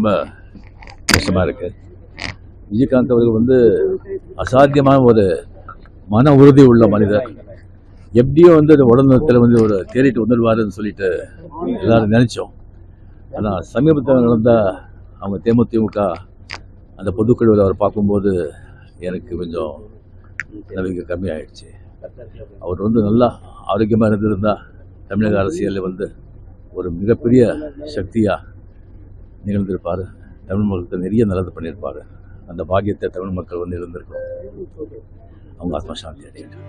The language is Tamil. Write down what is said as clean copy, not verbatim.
ரொம்ப கஷ்டமாக இருக்குது. விஜயகாந்த் அவர்கள் அசாத்தியமான ஒரு மன உறுதி உள்ள மனிதர். எப்படியோ உடல்நலத்தில் ஒரு தேறிட்டு வந்துடுவாருன்னு சொல்லிட்டு எல்லாரும் நினச்சோம். ஆனால் சமீபத்தில் நடந்த அவங்க தேமுதிக அந்த பொதுக்குழுவில் அவர் பார்க்கும்போது எனக்கு கொஞ்சம் நம்பிக்கை கம்மியாயிடுச்சு. அவர் நல்லா ஆரோக்கியமாக இருந்திருந்தால் தமிழக அரசியலில் ஒரு மிகப்பெரிய சக்தியாக நிகழ்ந்திருப்பார். தமிழ் மக்களுக்கு நிறைய நல்லது பண்ணியிருப்பார். அந்த பாக்கியத்தை தமிழ் மக்கள் இருந்திருக்கோம். அவங்க ஆத்மசாந்தி அடையட்டும்.